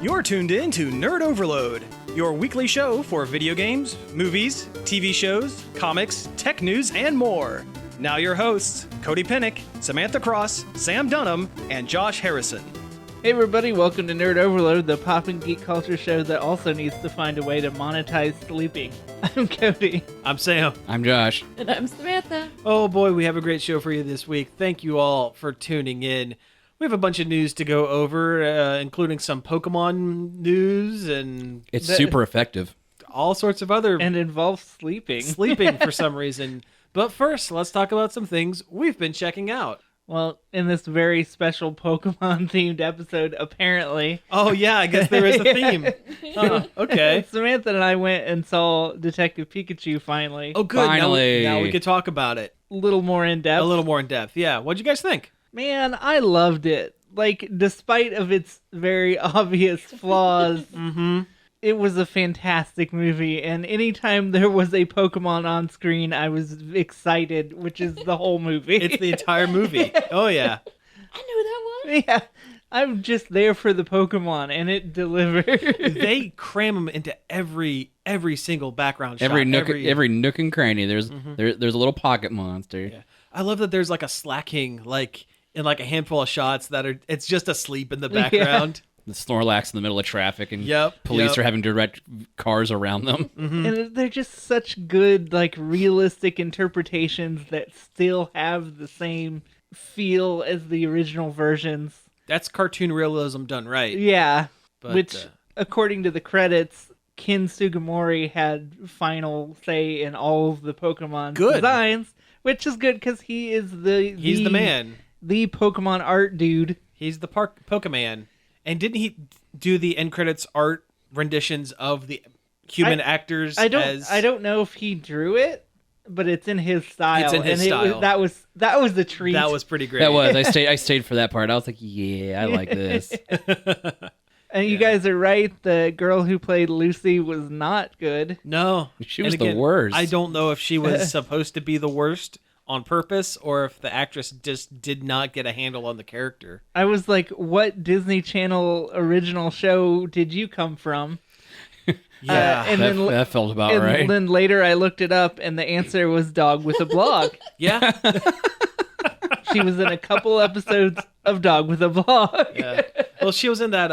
You're tuned in to Nerd Overload, your weekly show for video games, movies, TV shows, comics, tech news, and more. Now your hosts, Cody Pinnick, Samantha Cross, Sam Dunham, and Josh Harrison. Hey everybody, welcome to Nerd Overload, the pop and geek culture show that also needs to find a way to monetize sleeping. I'm Cody. I'm Sam. I'm Josh. And I'm Samantha. Oh boy, we have a great show for you this week. Thank you all for tuning in. We have a bunch of news to go over, including some Pokemon news and... It's super effective. All sorts of other... And involves sleeping. Sleeping for some reason. But first, let's talk about some things we've been checking out. Well, in this very special Pokemon-themed episode, apparently... Oh yeah, I guess there is a theme. Okay. Samantha and I went and saw Detective Pikachu finally. Oh good, Finally. Now we can talk about it. A little more in-depth. A little more in depth, yeah. What'd you guys think? Man, I loved it. Like, despite of its very obvious flaws, it was a fantastic movie. And anytime there was a Pokemon on screen, I was excited, which is the whole movie. It's the entire movie. Oh, yeah. I know that one. Yeah, I'm just there for the Pokemon, and it delivered. They cram them into every single background shot. Every nook and cranny. There's a little pocket monster. Yeah. I love that there's like a slacking, like in like a handful of shots that are, it's just asleep in the background. The Snorlax in the middle of traffic, and Yep, police are having to direct cars around them. And they're just such good, like, realistic interpretations that still have the same feel as the original versions. That's cartoon realism done right. Yeah, But, which, according to the credits, Ken Sugimori had final say in all of the Pokemon designs, which is good because he is he's the man. The Pokemon art dude. He's the Pokemon. And didn't he do the end credits art renditions of the human actors? I don't know if he drew it, but it's in his style. It's in his style. That was a treat. That was pretty great. That was. I stayed for that part. I was like, yeah, I like this. And you guys are right. The girl who played Lucy was not good. No. She was the worst. I don't know if she was supposed to be the worst on purpose or if the actress just did not get a handle on the character. I was like, what Disney Channel original show did you come from? Yeah. That felt about right. And then later I looked it up and the answer was Dog with a Blog. Yeah. She was in a couple episodes of Dog with a Blog. Yeah. Well, she was in that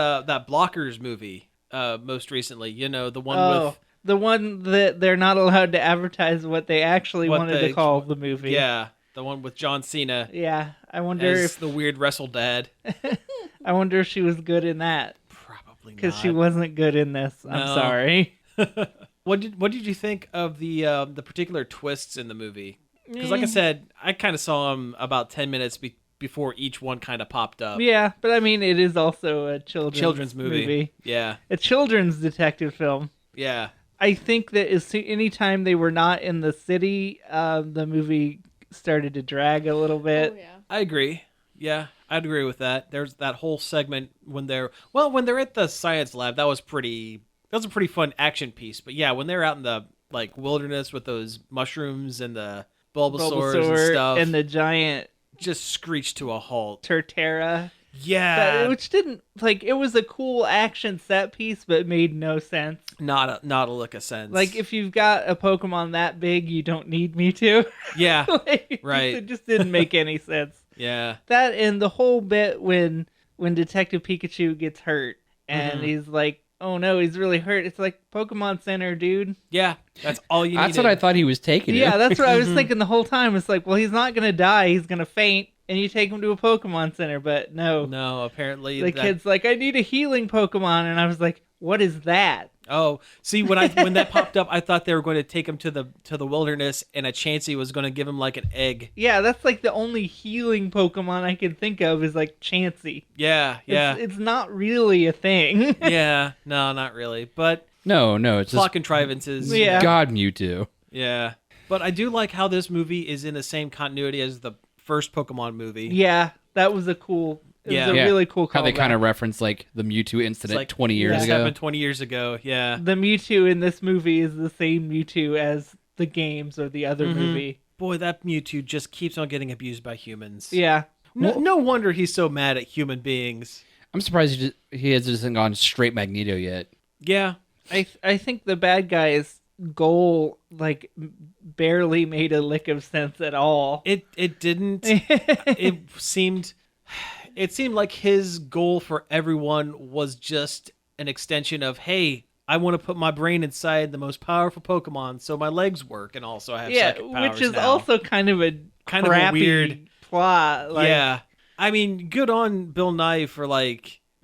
Blockers movie most recently. You know, the one with... The one that they're not allowed to advertise what they actually wanted to call the movie. Yeah, the one with John Cena. Yeah, I wonder as if the weird wrestle dad. I wonder if she was good in that. Probably not. Because she wasn't good in this. I'm sorry. What did you think of the particular twists in the movie? Because like I said, I kind of saw them about 10 minutes before each one kind of popped up. Yeah, but I mean, it is also a children's movie. Yeah. A children's detective film. Yeah. I think that anytime they were not in the city, the movie started to drag a little bit. Oh, yeah. I agree. Yeah, I'd agree with that. There's that whole segment when they're at the science lab. That was a pretty fun action piece. But yeah, when they're out in the like wilderness with those mushrooms and the Bulbasaurs and stuff, and the giant just screeched to a halt. Torterra. Yeah, which didn't it was a cool action set piece, but made no sense. Not a lick of sense. Like if you've got a Pokemon that big, you don't need me to. Yeah, right. It just didn't make any sense. Yeah, that and the whole bit when Detective Pikachu gets hurt and he's like, "Oh no, he's really hurt." It's like Pokemon Center, dude. Yeah, that's all you. That's what I thought he was taking. Yeah, that's what I was thinking the whole time. It's like, well, he's not gonna die. He's gonna faint. And you take him to a Pokemon Center, but no. No, apparently the kid's like, I need a healing Pokemon, and I was like, what is that? Oh, see, when that popped up, I thought they were going to take him to the wilderness, and a Chansey was going to give him like an egg. Yeah, that's like the only healing Pokemon I can think of is like Chansey. Yeah. It's not really a thing. Yeah, no, not really, but no, it's plot just contrivances. Yeah. God Mewtwo. Yeah, but I do like how this movie is in the same continuity as the first Pokemon movie. Yeah, that was a really cool callback. How they kind of reference like the Mewtwo incident like 20 years This ago. happened 20 years ago, yeah. The Mewtwo in this movie is the same Mewtwo as the games or the other movie. Boy, that Mewtwo just keeps on getting abused by humans. Yeah. No wonder he's so mad at human beings. I'm surprised he hasn't gone straight Magneto yet. Yeah. I think the bad guy's goal like barely made a lick of sense at all. It didn't. It seemed like his goal for everyone was just an extension of, hey, I want to put my brain inside the most powerful Pokemon so my legs work and also I have psychic powers which is now. also kind of a weird plot. Like, yeah. I mean, good on Bill Nye for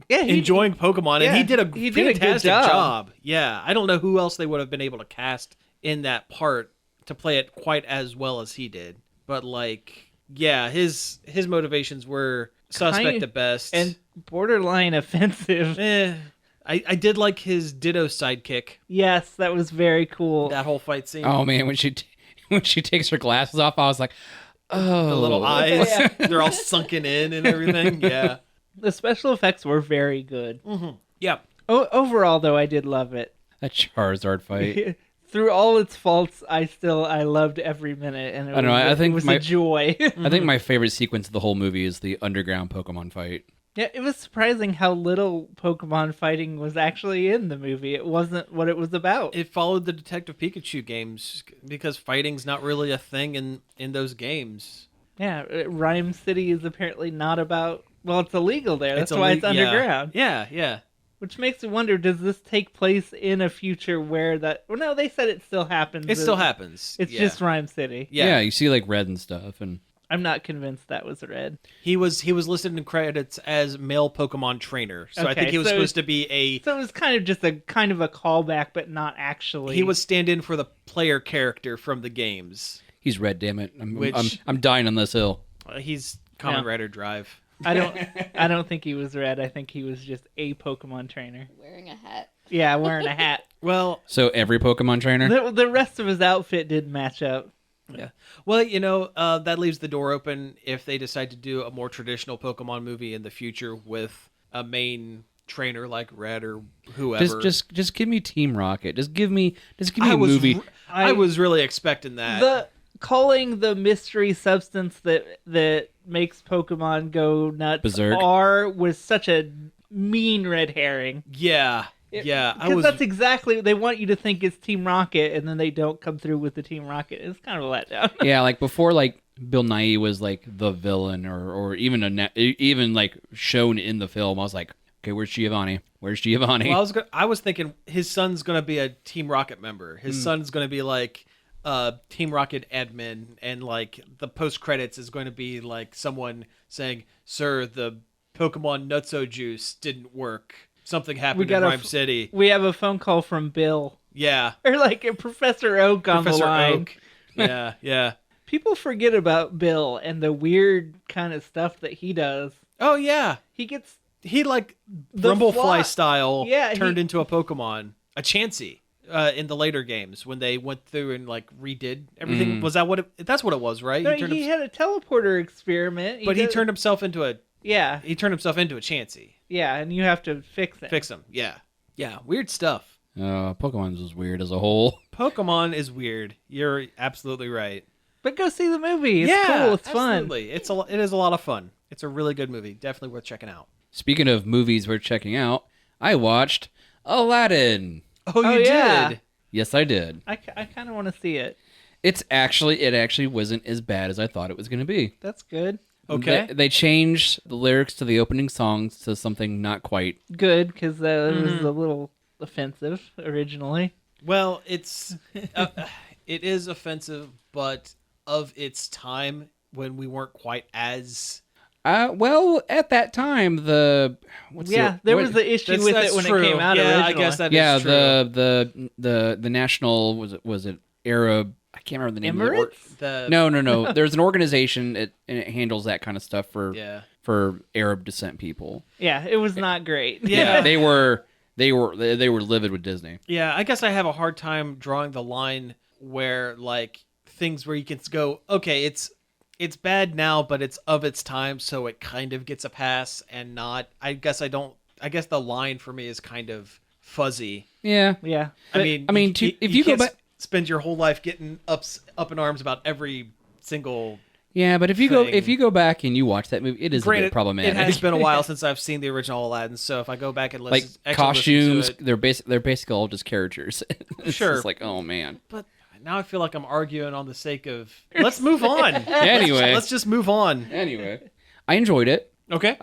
yeah, enjoying Pokemon, and he did a good fantastic job. Yeah, I don't know who else they would have been able to cast in that part to play it quite as well as he did. But his motivations were suspect at best and borderline offensive. I did like his Ditto sidekick. Yes, that was very cool. That whole fight scene. Oh man, when she takes her glasses off, I was like, oh, The little eyes, they're all sunken in and everything. Yeah. The special effects were very good. Mm-hmm. Yeah. Overall, though, I did love it. That Charizard fight. Through all its faults, I loved every minute, and it was a joy. I think my favorite sequence of the whole movie is the underground Pokemon fight. Yeah, it was surprising how little Pokemon fighting was actually in the movie. It wasn't what it was about. It followed the Detective Pikachu games because fighting's not really a thing in those games. Yeah, Rhyme City is apparently not about... Well, it's illegal there. That's why it's underground. Yeah. Which makes me wonder, does this take place in a future where that... Well, no, they said it still happens. It still happens. It's just Rhyme City. Yeah, you see Red and stuff. And I'm not convinced that was Red. He was listed in credits as male Pokemon trainer. So I think he was supposed to be a... So it was kind of just a callback, but not actually. He was stand-in for the player character from the games. He's Red, damn it. I'm dying on this hill. He's Kamen Rider Drive. I don't think he was Red. I think he was just a Pokemon trainer. Wearing a hat. Yeah, wearing a hat. Well, so every Pokemon trainer? The rest of his outfit did match up. Yeah. Well, that leaves the door open if they decide to do a more traditional Pokemon movie in the future with a main trainer like Red or whoever. Just give me Team Rocket. Just give me a movie. I was really expecting that. Calling the mystery substance that makes Pokemon go nuts berserk was such a mean red herring. Yeah. Because that's exactly, they want you to think it's Team Rocket, and then they don't come through with the Team Rocket. It's kind of a letdown. Yeah, before Bill Nye was the villain or even shown in the film, I was like, okay, where's Giovanni? Well, I was thinking his son's gonna be a Team Rocket member. His son's gonna be Team Rocket admin, and the post credits is going to be someone saying, "Sir, the Pokemon Nutso juice didn't work. Something happened in Rhyme City." We have a phone call from Bill. Yeah, or a Professor Oak on the line. Oak. Yeah. People forget about Bill and the weird kind of stuff that he does. Oh yeah, he Brumblefly style. Yeah, turned into a Pokemon, a Chansey. In the later games, when they went through and redid everything, was that what? That's what it was, right? No, he had a teleporter experiment, he turned himself into a Chansey. Yeah, and you have to fix him. Yeah, weird stuff. Pokemon is weird as a whole. Pokemon is weird. You're absolutely right. But go see the movie. It's cool. It's absolutely. fun. It is a lot of fun. It's a really good movie. Definitely worth checking out. Speaking of movies worth checking out, I watched Aladdin. Oh, you did? Yes, I did. I kind of want to see it. It actually wasn't as bad as I thought it was going to be. That's good. Okay. They changed the lyrics to the opening songs to something not quite good, because it was a little offensive originally. Well, it is offensive, but of its time when we weren't quite as... well, at that time, there was the issue with it when it came out originally. I guess that is true. The national, was it Arab? I can't remember the name Emirates? of it. No. There's an organization and it handles that kind of stuff for Arab descent people. Yeah, it was not great. Yeah, they were livid with Disney. Yeah, I guess I have a hard time drawing the line where things where you can go, okay, it's bad now, but it's of its time, so it kind of gets a pass and not. I guess the line for me is kind of fuzzy. Yeah. Yeah. If you go back, spend your whole life getting up in arms about every single Yeah, but if you go back and you watch that movie, it is a Granted, bit problematic. it has been a while since I've seen the original Aladdin, so if I go back and like listen, costumes, listen they're basically all just caricatures. It's Sure. just like, oh man. but now I feel like I'm arguing on the sake of let's move on. Anyway. let's just move on. Anyway, I enjoyed it. Okay.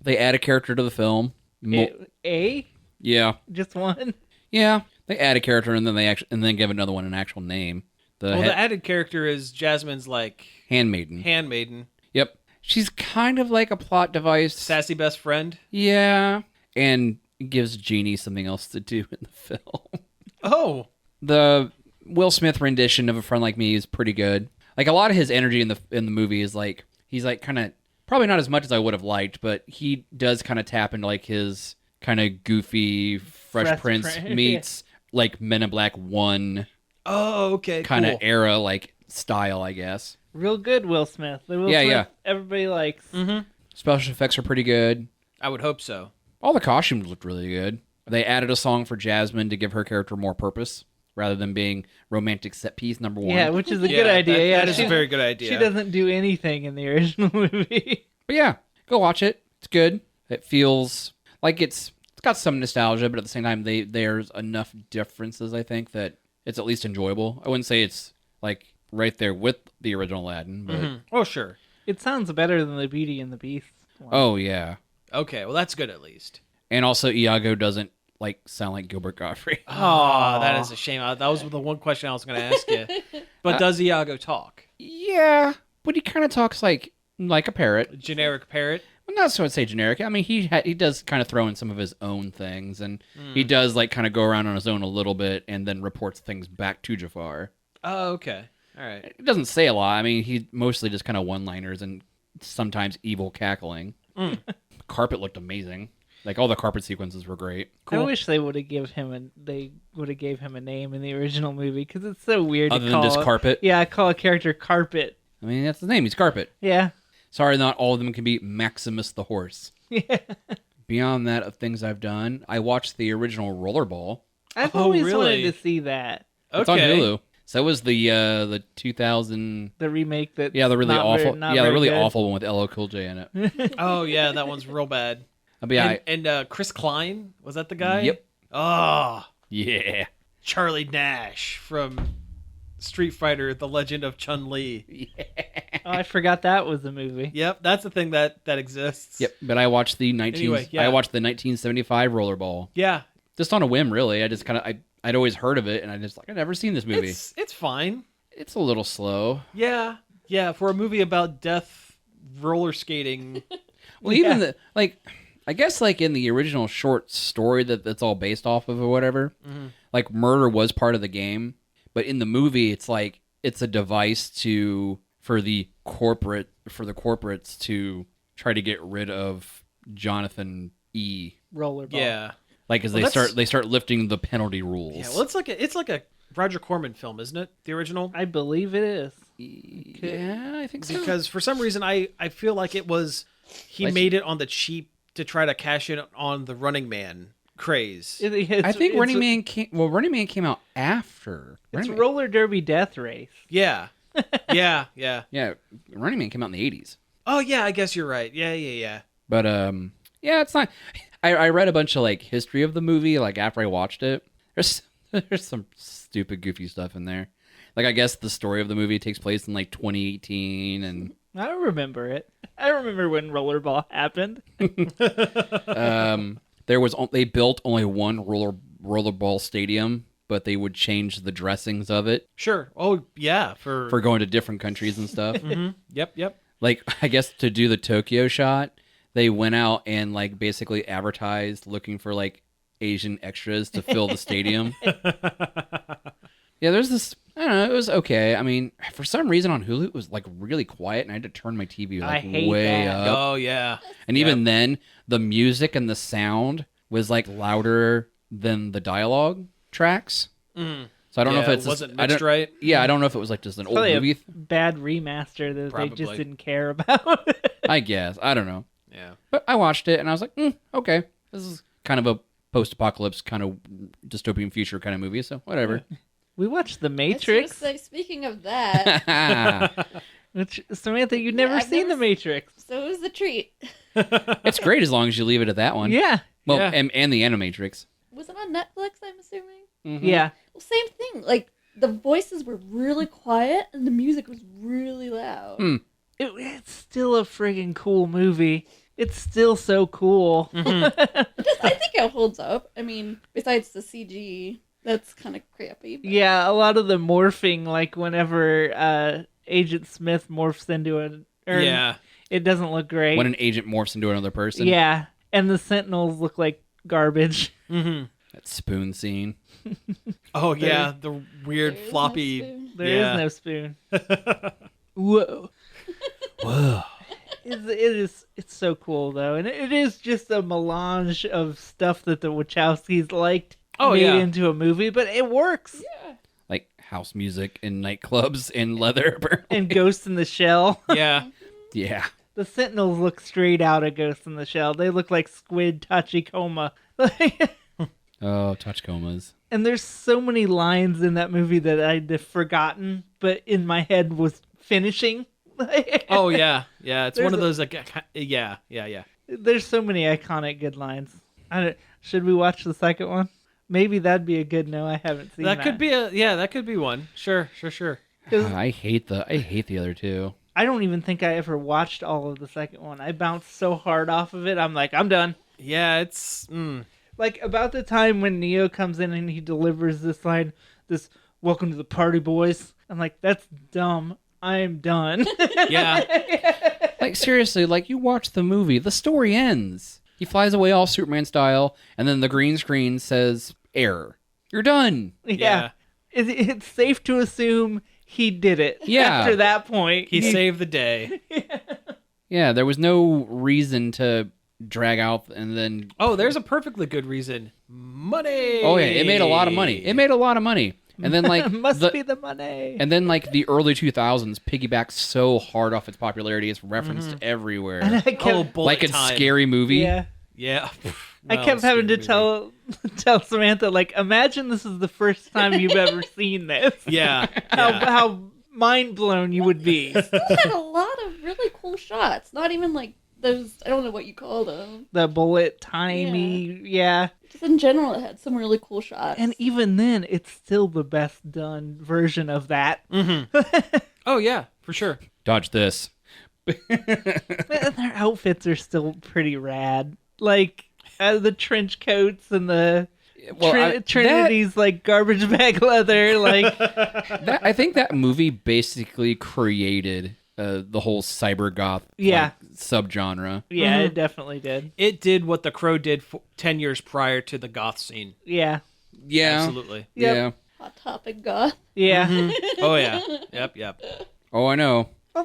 They add a character to the film. Yeah, Just one? yeah. They add a character and then give another one an actual name. The added character is Jasmine's like handmaiden. handmaiden, Yep. She's kind of like a plot device. sassy best friend. Yeah. And gives Genie something else to do in the film. Oh, The Will Smith rendition of A Friend Like Me is pretty good. Like a lot of his energy in the movie is like he's like kind of probably not as much as I would have liked, but he does kind of tap into like his kind of goofy Fresh Prince meets like Men in Black 1 oh, okay, kind of cool. era like style, I guess. Real good, Will Smith. The Will Smith everybody likes. Mm-hmm. Special effects are pretty good. I would hope so. All the costumes looked really good. They added a song for Jasmine to give her character more purpose rather than being romantic set piece number one. Yeah, which is a good idea. That is a very good idea. She doesn't do anything in the original movie. But yeah, go watch it. It's good. It feels like it's got some nostalgia, but at the same time, there's enough differences, I think, that it's at least enjoyable. I wouldn't say it's like right there with the original Aladdin, but Oh, sure. It sounds better than the Beauty and the Beast one. oh yeah. Okay, well that's good at least. And also, Iago doesn't like sound like Gilbert Godfrey. Oh, that is a shame. That was the one question I was going to ask you. But does Iago talk? Yeah, but he kind of talks like a parrot. A generic parrot? Well, not so I'd say generic. I mean, he does kind of throw in some of his own things, and he does like kind of go around on his own a little bit, and then reports things back to Jafar. Oh, okay. All right. He doesn't say a lot. I mean, he mostly just kind of one-liners and sometimes evil cackling. Carpet looked amazing. Like all the carpet sequences were great. Cool. I wish they would have gave him a name in the original movie because it's so weird Other to than call just Carpet. Yeah, call a character Carpet. I mean, that's his name. He's Carpet. Yeah. Sorry, not all of them can be Maximus the horse. Yeah. Beyond that, of things I've done, I watched the original Rollerball. I've Oh, always really? wanted to see that. Okay. It's on Hulu. So was the 2000. The remake that Yeah, the really awful. not Yeah, the very really good. awful one with LL Cool J in it. Oh, yeah, that one's real bad. But yeah, And Chris Klein, was that the guy? Yep. Oh, yeah. Charlie Nash from Street Fighter: The Legend of Chun-Li. Oh, I forgot that was a movie. Yep, that's the thing that exists. Yep. But I watched the Anyway, yeah. I watched the 1975 Rollerball Yeah, just on a whim, really. I just kind of I'd always heard of it, and I'd never seen this movie. it's fine. It's a little slow. Yeah, for a movie about death, roller skating. Well, even I guess like in the original short story that's all based off of or whatever, like murder was part of the game, but in the movie it's like it's a device for the corporates to try to get rid of Jonathan E. Rollerball. Yeah, Like as they start lifting the penalty rules. yeah. Well, it's like a Roger Corman film, isn't it? The original. I believe it is. Yeah, I think so. Because for some reason I feel like it was he Like- made it on the cheap to try to cash in on the Running Man craze. I think Running Man came out after. It's Running Man- roller derby death race. Yeah. Yeah. Yeah, Running Man came out in the 80s. Oh yeah, I guess you're right. Yeah. But yeah, it's not. I read a bunch of like history of the movie like after I watched it. There's some stupid goofy stuff in there. Like I guess the story of the movie takes place in like 2018 and I don't remember it. I remember when Rollerball happened. they built only one rollerball stadium, but they would change the dressings of it Sure. Oh yeah. For for going to different countries and stuff. Yep. Like I guess to do the Tokyo shot, they went out and like basically advertised looking for like Asian extras to fill the stadium. Yeah, there's this. I don't know. It was okay. I mean, for some reason on Hulu it was like really quiet, and I had to turn my TV I like hate way that. up. Oh yeah. And even then, the music and the sound was like louder than the dialogue tracks. So I don't know if Yeah, it's it wasn't I don't- mixed right. Yeah, I don't know if it was like just an old Probably movie. a bad remaster that they just Probably. didn't care about. I guess I don't know, Yeah. but I watched it and I was like, okay, this is kind of a post-apocalypse kind of dystopian future kind of movie. So whatever. We watched The I was gonna Matrix. say, speaking of that, Which, Samantha, you've never I've seen never The Matrix. So it was the treat. It's great as long as you leave it at that one. Yeah. Well, Yeah. and the Animatrix. Was it on Netflix, I'm assuming? Mhm. Yeah. Well, same thing. Like, the voices were really quiet and the music was really loud. Hmm. It's still a friggin' cool movie. It's still so cool. I think it holds up. I mean, besides the CG, that's kind of crappy. But... Yeah, a lot of the morphing, like whenever Agent Smith morphs into Yeah. it doesn't look great. When an agent morphs into another person. Yeah, and the Sentinels look like garbage. Mm-hmm. That spoon scene. Oh yeah, the weird There is no floppy. spoon. There Yeah. is no spoon. Whoa. Whoa. It's so cool though, and it is just a melange of stuff that the Wachowskis liked made yeah. into a movie, but it works. Yeah. Like house music and nightclubs and leather. apparently. And Ghost in the Shell. Yeah. Yeah. The Sentinels look straight out of Ghost in the Shell. They look like Squid Tachikoma. Oh, touch comas. And there's so many lines in that movie that I'd forgotten, but in my head was finishing. Oh yeah. Yeah. It's one of There's those like. Yeah. There's so many iconic good lines. Should we watch the second one? Maybe that'd be a good no. I haven't seen that. That could be that could be one. Sure. 'Cause I hate the other two. I don't even think I ever watched all of the second one. I bounced so hard off of it. I'm like, I'm done. Yeah. It's. Like, about the time when Neo comes in and he delivers this line, this "Welcome to the party, boys." I'm like, that's dumb. I'm done. Yeah. Like seriously, like you watch the movie, the story ends. He flies away all Superman style, and then the green screen says error. You're done. Yeah. It's safe to assume he did it. Yeah. After that point. He saved the day. Yeah, there was no reason to drag out and then. Oh, there's a perfectly good reason. Money. Oh yeah, it made a lot of money. And then like Must be the money. And then like the early 2000s piggybacked so hard off its popularity, it's referenced everywhere. And I kept, Oh, bullet Like in time. Scary Movie. yeah. Yeah. I Well, kept having to scary movie. tell Samantha, like, imagine this is the first time you've ever seen this. Yeah. How mind blown you would be. Still had a lot of really cool shots. Not even like those, I don't know what you call them. The bullet timey, yeah. Just in general, it had some really cool shots. And even then, it's still the best done version of that. Oh yeah, for sure. Dodge this. Their outfits are still pretty rad. Like, the trench coats and the Trinity's, like, garbage bag leather. Like, I think that movie basically created the whole cyber goth subgenre. yeah, it definitely did. It did what The Crow did 10 years prior to the goth scene. Yeah. Yeah. Absolutely. Yep. Yeah. Hot Topic goth. Yeah. Oh yeah. Yep. Oh, I know. Well,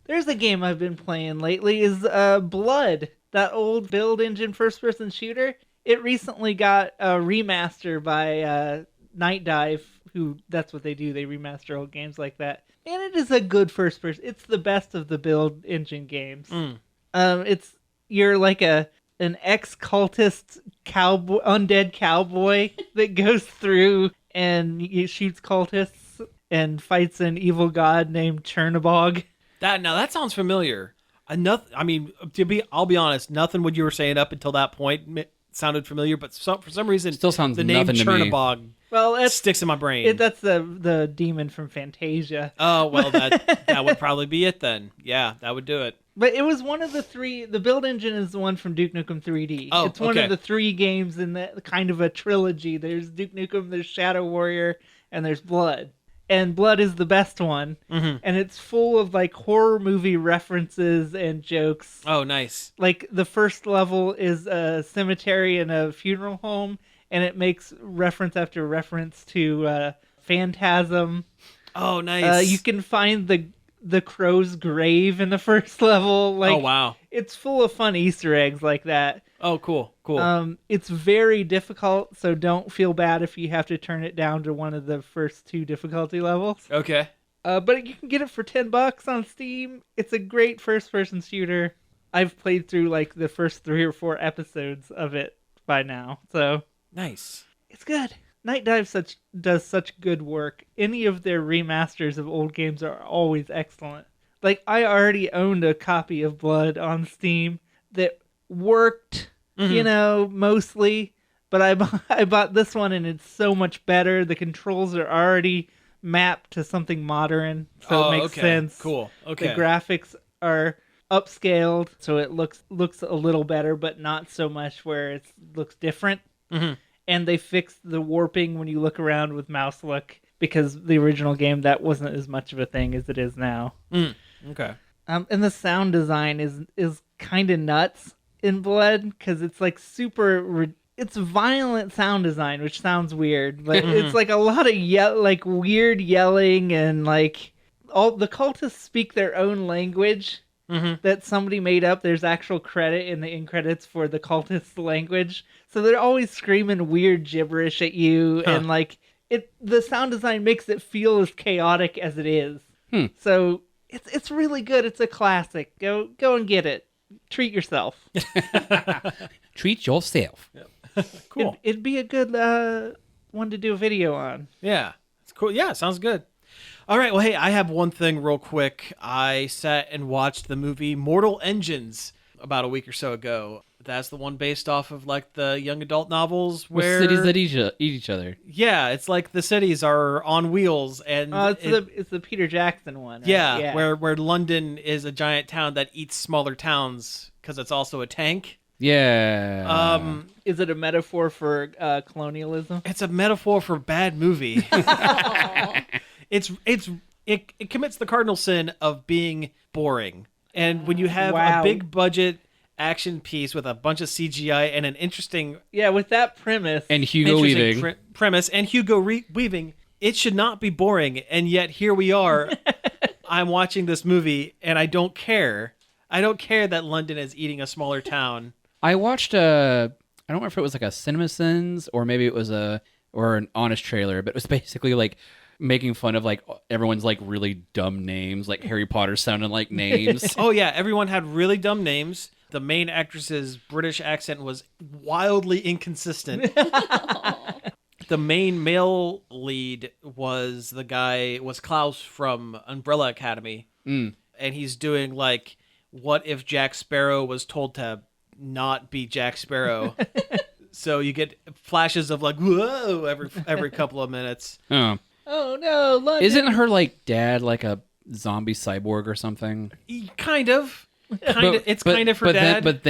there's a game I've been playing lately is Blood, that old build engine first person shooter. It recently got a remaster by Night Dive, who that's what they do. They remaster old games like that. And it is a good first person. It's the best of the build engine games. You're like an ex-cultist undead cowboy that goes through and he shoots cultists and fights an evil god named Chernobog. That sounds familiar. I mean, I'll be honest. Nothing what you were saying up until that point sounded familiar, but for some reason, Still sounds the name nothing to me. Chernobog Well, sticks in my brain. that's the demon from Fantasia. Oh well, that would probably be it then. Yeah, that would do it. But it was one of the three. The build engine is the one from Duke Nukem 3D. Oh, it's one okay. of the three games in that kind of a trilogy. There's Duke Nukem, there's Shadow Warrior, and there's Blood. And Blood is the best one. Mm-hmm. And it's full of like horror movie references and jokes. Oh, nice. Like the first level is a cemetery and a funeral home, and it makes reference after reference to Phantasm. Oh, nice. You can find the crow's grave in the first level. Like, oh, wow. It's full of fun Easter eggs like that. Oh, cool. It's very difficult, so don't feel bad if you have to turn it down to one of the first two difficulty levels. Okay. But you can get it for $10 on Steam. It's a great first-person shooter. I've played through like the first 3 or 4 episodes of it by now, so Nice. it's good. Night Dive does such good work. Any of their remasters of old games are always excellent. Like, I already owned a copy of Blood on Steam that worked, mostly. But I bought this one, and it's so much better. The controls are already mapped to something modern, so it makes sense. Cool. Okay. The graphics are upscaled, so it looks a little better, but not so much where it looks different. Mm-hmm. And they fixed the warping when you look around with mouse look, because the original game, that wasn't as much of a thing as it is now. Okay. And the sound design is kind of nuts in Blood, because it's like it's violent sound design, which sounds weird, but it's like a lot of weird yelling, and like all the cultists speak their own language that somebody made up. There's actual credit in the end credits for the cultists' language, so they're always screaming weird gibberish at you, and like the sound design makes it feel as chaotic as it is. So it's really good. It's a classic. Go and get it. Treat yourself. Treat yourself. Yep. Cool. It'd be a good one to do a video on. Yeah. It's cool. Yeah, sounds good. All right. Well, hey, I have one thing real quick. I sat and watched the movie Mortal Engines about a week or so ago. That's the one based off of like the young adult novels where With cities that eat each other. Yeah, it's like the cities are on wheels, and it's the Peter Jackson one. Right? Yeah, where London is a giant town that eats smaller towns because it's also a tank. Yeah. Is it a metaphor for colonialism? It's a metaphor for bad movie. It commits the cardinal sin of being boring, and when you have a big budget action piece with a bunch of CGI and an interesting with that premise and Hugo Weaving Weaving, it should not be boring, and yet here we are. I'm watching this movie and I don't care that London is eating a smaller town. I watched I don't remember if it was like a CinemaSins or maybe it was or an Honest Trailer, but it was basically like making fun of like everyone's like really dumb names, like Harry Potter sounding like names. Oh yeah, everyone had really dumb names. The main actress's British accent was wildly inconsistent. The main male lead was Klaus from Umbrella Academy. And he's doing like, what if Jack Sparrow was told to not be Jack Sparrow? So you get flashes of like, whoa, every couple of minutes. Oh no, London. Isn't her like dad like a zombie cyborg or something? Kind of. It's kind of her dad. But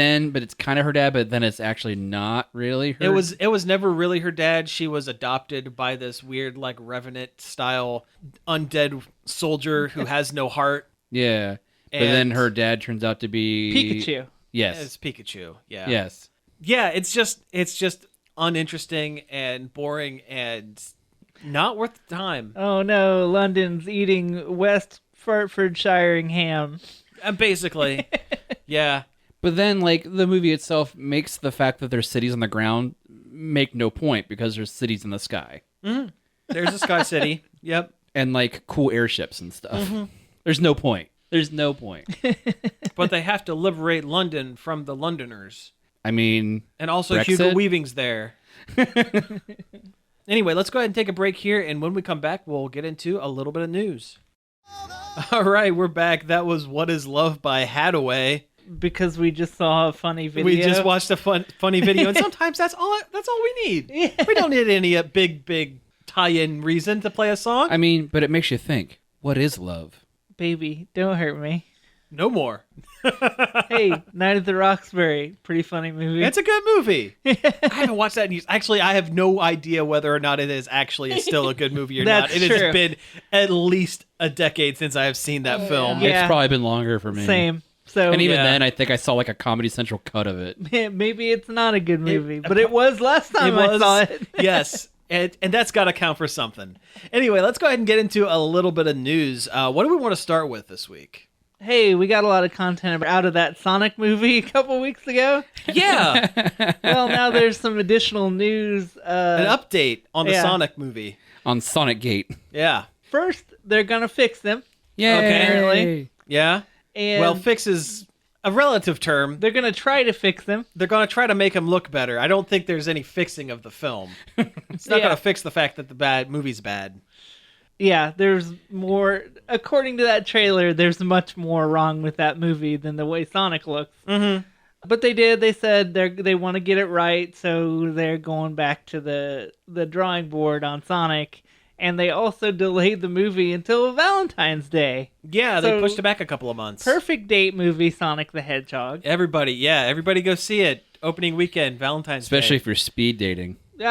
it's kind of her dad, but then it's actually not really her. It was never really her dad. She was adopted by this weird like Revenant style undead soldier who has no heart. Yeah. But then her dad turns out to be Pikachu. Yes. It's Pikachu. Yeah. Yes. Yeah, it's just uninteresting and boring and not worth the time. Oh no, London's eating West Hertfordshiring ham. Basically, yeah. But then, like, the movie itself makes the fact that there's cities on the ground make no point because there's cities in the sky. Mm-hmm. There's a sky city. Yep. And, like, cool airships and stuff. Mm-hmm. There's no point. But they have to liberate London from the Londoners. I mean, and also Brexit? Hugo Weaving's there. Anyway, let's go ahead and take a break here, and when we come back, we'll get into a little bit of news. All right, we're back. That was What Is Love by Haddaway. Because we just saw a funny video. We just watched a funny video, and sometimes that's all we need. Yeah. We don't need any big tie-in reason to play a song. I mean, but it makes you think, what is love? Baby, don't hurt me. No more. Hey, Night at the Roxbury. Pretty funny movie. It's a good movie. I haven't watched that in years. Actually, I have no idea whether or not it is actually still a good movie or not. It has been at least a decade since I have seen that film. Yeah. It's probably been longer for me. Same. So, and even then, I think I saw like a Comedy Central cut of it. Maybe it's not a good movie, but it was last time I saw it. Yes. And that's got to count for something. Anyway, let's go ahead and get into a little bit of news. What do we want to start with this week? Hey, we got a lot of content out of that Sonic movie a couple weeks ago. Yeah. Well, now there's some additional news. An update on the Sonic movie. On Sonic Gate. Yeah. First, they're going to fix them. Yeah. Apparently. Yeah. And well, fix is a relative term. They're going to try to fix them. They're going to try to make them look better. I don't think there's any fixing of the film. It's not going to fix the fact that the movie's bad. Yeah, there's more. According to that trailer, there's much more wrong with that movie than the way Sonic looks. Mm-hmm. But they said they want to get it right, so they're going back to the drawing board on Sonic, and they also delayed the movie until Valentine's Day. Yeah, they So, pushed it back a couple of months. Perfect date movie, Sonic the Hedgehog. Everybody go see it. Opening weekend, Valentine's Especially Day. if you're speed dating. Oh,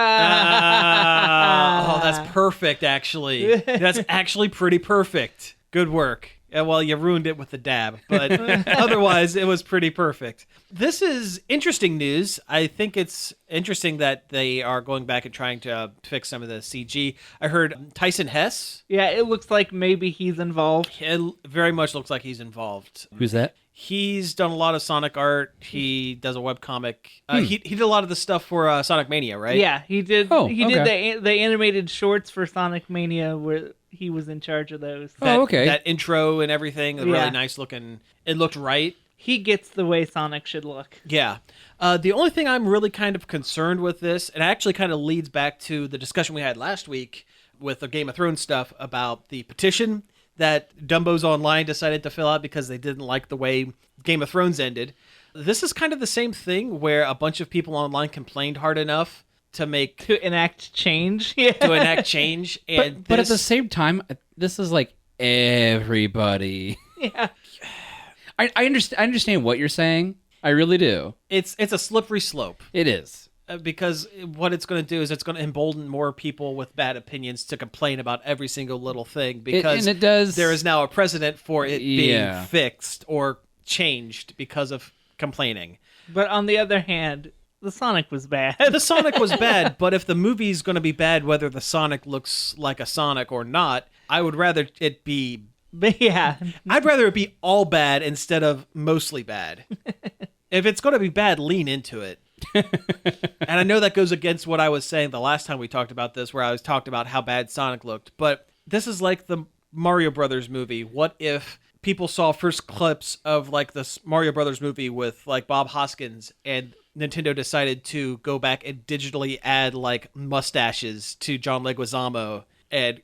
that's perfect, actually. That's actually pretty perfect. Good work. Yeah, well, you ruined it with the dab, but otherwise it was pretty perfect. This is interesting news. I think it's interesting that they are going back and trying to fix some of the CG. I heard Tyson Hess. Yeah, it looks like maybe he's involved. It very much looks like he's involved. Who's that? He's done a lot of Sonic art. He does a webcomic. He did a lot of the stuff for Sonic Mania, right? Yeah, he did. Oh, he did the animated shorts for Sonic Mania, where he was in charge of those. Okay. That intro and everything, the Yeah. really nice looking. It looked right. He gets the way Sonic should look. Yeah. The only thing I'm really kind of concerned with this, and it actually kind of leads back to the discussion we had last week with the Game of Thrones stuff about the petition that Dumbo's Online decided to fill out because they didn't like the way Game of Thrones ended. This is kind of the same thing where a bunch of people online complained hard enough to enact change. Yeah. to enact change. And But at the same time, this is like everybody. Yeah. I understand what you're saying. I really do. it's a slippery slope. It is. Because what it's going to do is it's going to embolden more people with bad opinions to complain about every single little thing because and it does. there is now a precedent for it being Yeah. fixed or changed because of complaining. But on the other hand, the Sonic was bad. The Sonic was bad, but if the movie's going to be bad, whether the Sonic looks like a Sonic or not, I would rather it be... But yeah, I'd rather it be all bad instead of mostly bad. If it's going to be bad, lean into it. And I know that goes against what I was saying the last time we talked about this, where I was talked about how bad Sonic looked. But this is like the Mario Brothers movie. What if people saw first clips of like this Mario Brothers movie with like Bob Hoskins, and Nintendo decided to go back and digitally add like mustaches to John Leguizamo and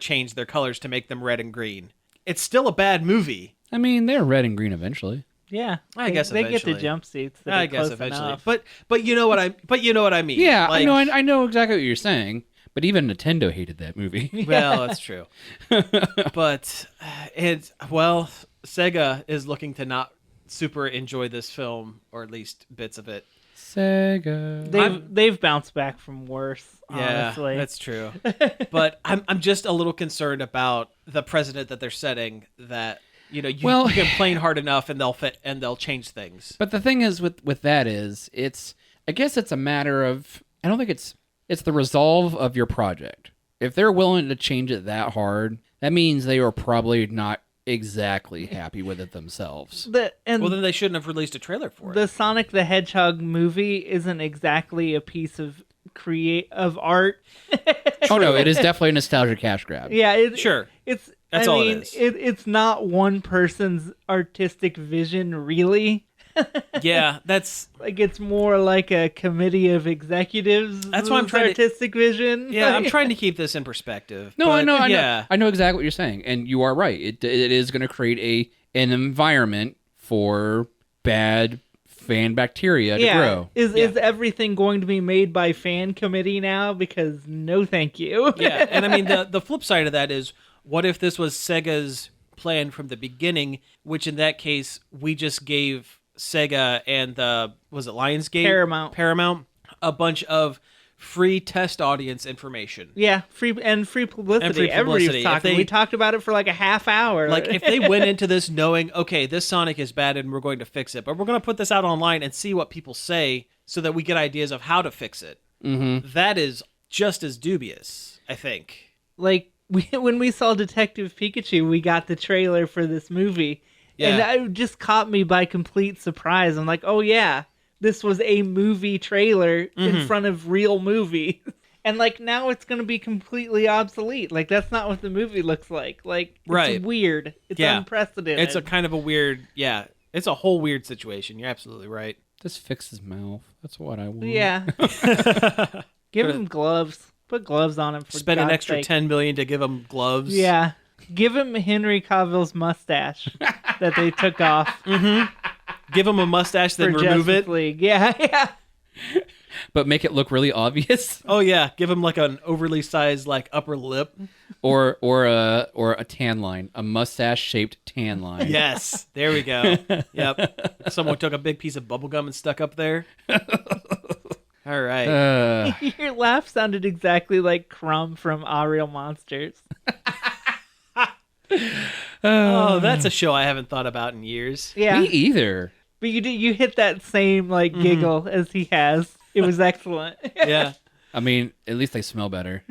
change their colors to make them red and green? It's still a bad movie. I mean, they're red and green eventually. yeah. I guess they get the eventually. jump seats. That I are guess close eventually, enough. but you know what I mean. Yeah, Like, I know exactly what you're saying. But even Nintendo hated that movie. Well, that's true. But Sega is looking to not super enjoy this film, or at least bits of it. Sega. They've bounced back from worse. Honestly, Yeah, that's true. But I'm just a little concerned about the precedent that they're setting. That you complain hard enough and they'll change things. But the thing is with that is I guess it's a matter of, I don't think it's the resolve of your project. If they're willing to change it that hard, that means they are probably not exactly happy with it themselves. Well, then they shouldn't have released a trailer for it. The Sonic the Hedgehog movie isn't exactly a piece of art. Oh no, it is definitely a nostalgia cash grab. Yeah, Sure. It's That's all it is. It's not one person's artistic vision, really. Yeah, that's Like, it's more like a committee of executives. That's why I'm trying to- artistic vision. yeah. I'm trying to keep this in perspective. No, but, I know exactly what you're saying, and you are right. It is going to create an environment for bad fan bacteria to grow. Is everything going to be made by fan committee now? Because no, thank you. Yeah, and I mean the flip side of that is, what if this was Sega's plan from the beginning? Which in that case, we just gave Sega and was it Lionsgate? Paramount a bunch of free test audience information. Yeah, free publicity. Everybody's talking. We talked about it for like a half hour. Like, if they went into this knowing, okay, this Sonic is bad and we're going to fix it, but we're going to put this out online and see what people say so that we get ideas of how to fix it. Mm-hmm. That is just as dubious, I think. like when we saw Detective Pikachu, we got the trailer for this movie. Yeah. And it just caught me by complete surprise. I'm like, oh yeah, this was a movie trailer in front of real movies. And like, now it's going to be completely obsolete. Like, that's not what the movie looks like. Like, it's Right. weird. It's unprecedented. It's a kind of a weird, it's a whole weird situation. You're absolutely right. Just fix his mouth. That's what I want. Yeah. Give him gloves. Put gloves on him for Spend an God's extra sake. $10 million to give him gloves. Yeah. Give him Henry Cavill's mustache that they took off Give him a mustache, for then remove Justice it. League. Yeah, yeah. But make it look really obvious. Oh yeah, give him like an overly sized like upper lip. or a tan line, a mustache shaped tan line. Yes, there we go. Yep. Someone took a big piece of bubble gum and stuck up there. All right. Your laugh sounded exactly like Crumb from Ariel Monsters. Oh, that's a show I haven't thought about in years. Yeah. Me either. But you hit that same like giggle as he has. It was excellent. Yeah. I mean, at least they smell better.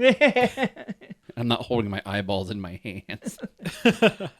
I'm not holding my eyeballs in my hands.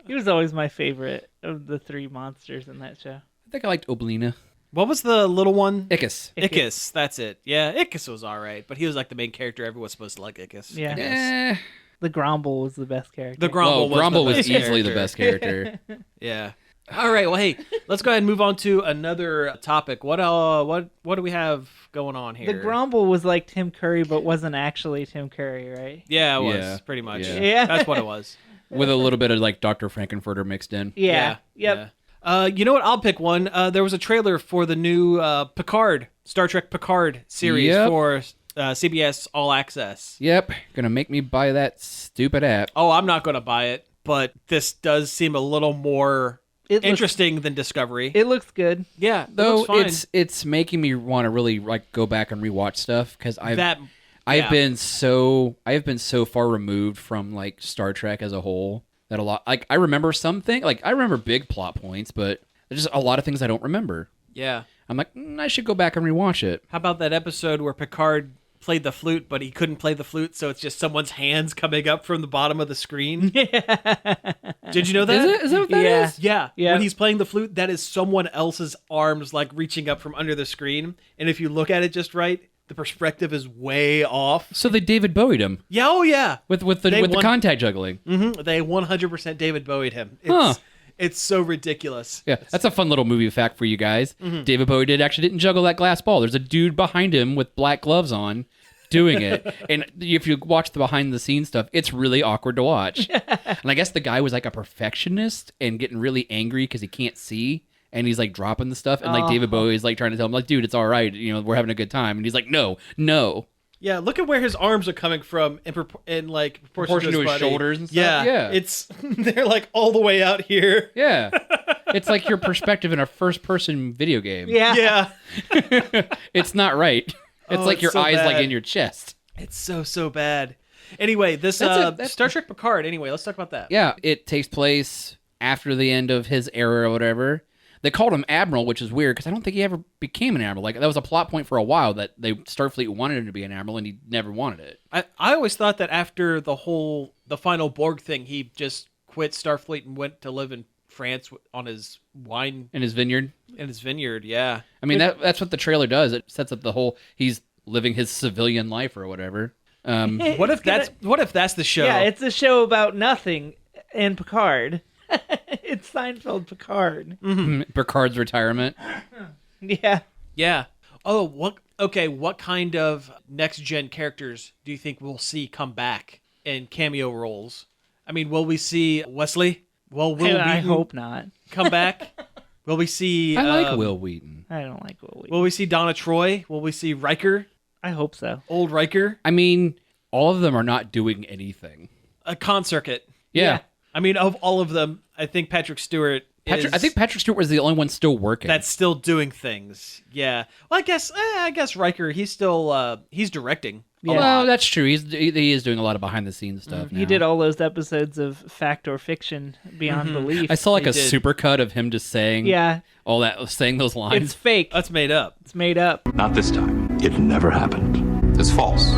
He was always my favorite of the three monsters in that show. I think I liked Oblina. What was the little one? Ickis. Ickis. That's it. Yeah, Ickis was all right, but he was like the main character. Everyone was supposed to like Ickis. Yeah. I guess. The Gromble was the best character. The Gromble Gromble was was the best easily the character. best character. Yeah. All right. Well, hey, let's go ahead and move on to another topic. What do we have going on here? The Gromble was like Tim Curry, but wasn't actually Tim Curry, right? Yeah, it was Yeah. pretty much. Yeah. Yeah. That's what it was. With a little bit of like Dr. Frankenfurter mixed in. Yeah. Yep. Yeah. You know what? I'll pick one. There was a trailer for the new Picard, Star Trek Picard series Yep. for CBS All Access. Yep. Gonna make me buy that stupid app. Oh, I'm not going to buy it, but this does seem a little more interesting than Discovery. It looks good. Yeah, it Though looks fine. it's making me want to really like go back and rewatch stuff because I've yeah. been so far removed from like Star Trek as a whole that a lot like I remember something like I remember big plot points, but there's just a lot of things I don't remember. Yeah. I'm like I should go back and rewatch it. How about that episode where Picard played the flute, but he couldn't play the flute, so it's just someone's hands coming up from the bottom of the screen? Did you know that? Is that what that is? Yeah. Yeah. When he's playing the flute, that is someone else's arms like reaching up from under the screen. And if you look at it just right, the perspective is way off. So they David Bowied him Yeah, oh yeah. with the They won- contact juggling. They 100% David Bowied him. Huh. It's so ridiculous. Yeah, that's a fun little movie fact for you guys. David Bowie didn't juggle that glass ball. There's a dude behind him with black gloves on doing it. And if you watch the behind the scenes stuff, it's really awkward to watch. And I guess the guy was like a perfectionist and getting really angry because he can't see. And he's like dropping the stuff. And like David Bowie is like trying to tell him like, dude, it's all right. You know, we're having a good time. And he's like, no. Yeah, look at where his arms are coming from in like proportion to his body. shoulders and stuff. Yeah, Yeah. it's they're like all the way out here. Yeah. It's like your perspective in a first person video game. Yeah. Yeah, It's not right. It's Oh, like it's your so eyes like bad. in your chest. it's so bad. Anyway, this That's Star Trek Picard. Anyway, let's talk about that. Yeah, it takes place after the end of his era or whatever. They called him Admiral, which is weird because I don't think he ever became an Admiral. Like that was a plot point for a while that Starfleet wanted him to be an Admiral and he never wanted it. I always thought that after the final Borg thing, he just quit Starfleet and went to live in France on his wine In his vineyard. in his vineyard. Yeah. I mean, that's what the trailer does. It sets up the whole he's living his civilian life or whatever. What if that's the show? Yeah, it's a show about nothing and Picard. It's Seinfeld Picard. Picard's retirement. Yeah. Yeah. Oh, what kind of next gen characters do you think we'll see come back in cameo roles? I mean, will we see Wesley? Will I Wheaton hope not. come back? Will we see I like Will Wheaton. I don't like Will Wheaton. Will we see Donna Troy? Will we see Riker? I hope so. Old Riker? I mean, all of them are not doing anything. A con circuit. Yeah. I mean, of all of them, I think Patrick Stewart I think Patrick Stewart was the only one still working. that's still doing things. Yeah. Well, I guess Riker, he's still he's directing. a Yeah. Well, lot. that's true. He is doing a lot of behind the scenes stuff. He now. did all those episodes of Fact or Fiction Beyond Belief. I saw like He a did. super cut of him just saying Yeah. all that, saying those lines. It's fake. That's made up. It's made up. Not this time. It never happened. It's false.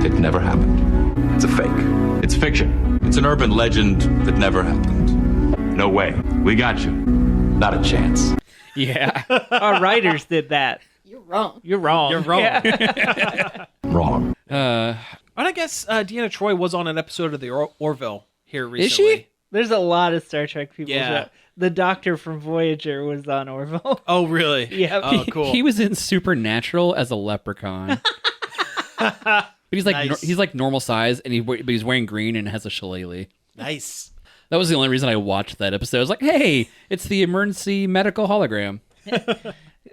It never happened. It's a fake. It's fiction. It's an urban legend that never happened. No way. We got you. Not a chance. Yeah. Our writers did that. You're wrong. You're wrong. You're wrong. Yeah. Wrong. And I guess Deanna Troy was on an episode of the Orville here recently. Is she? There's a lot of Star Trek people. Yeah. The Doctor from Voyager was on Orville. Oh, really? Yeah. Oh, cool. He was in Supernatural as a leprechaun. But he's like Nice. he's like normal size, and but he's wearing green and has a shillelagh. Nice. That was the only reason I watched that episode. I was like, hey, it's the emergency medical hologram.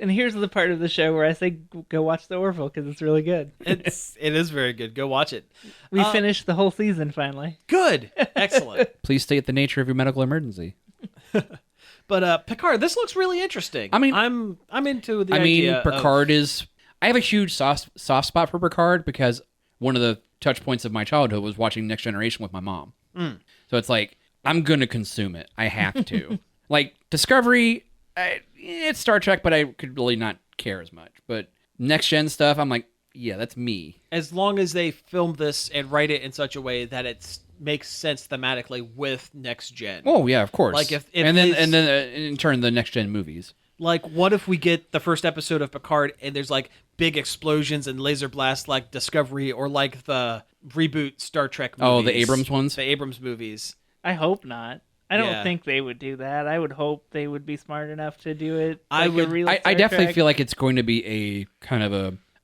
And here's the part of the show where I say go watch the Orville because it's really good. It is very good. Go watch it. We finished the whole season finally. Good. Excellent. Please state the nature of your medical emergency. But Picard, this looks really interesting. I mean, I'm into the idea. Picard is. I have a huge soft spot for Picard because one of the touch points of my childhood was watching Next Generation with my mom. So it's like I'm gonna consume it. I have to. Like Discovery, it's Star Trek, but I could really not care as much. But Next Gen stuff, I'm like, yeah, that's me. As long as they film this and write it in such a way that it makes sense thematically with Next Gen. Oh yeah, of course. Like if and then in turn the Next Gen movies. Like, what if we get the first episode of Picard and there's like big explosions and laser blasts like Discovery or like the reboot Star Trek movies? Oh, the Abrams ones? The Abrams movies. I hope not. I don't Yeah. think they would do that. I would hope they would be smart enough to do it. I like would- A real I Star definitely Trek. feel like it's going to be a kind of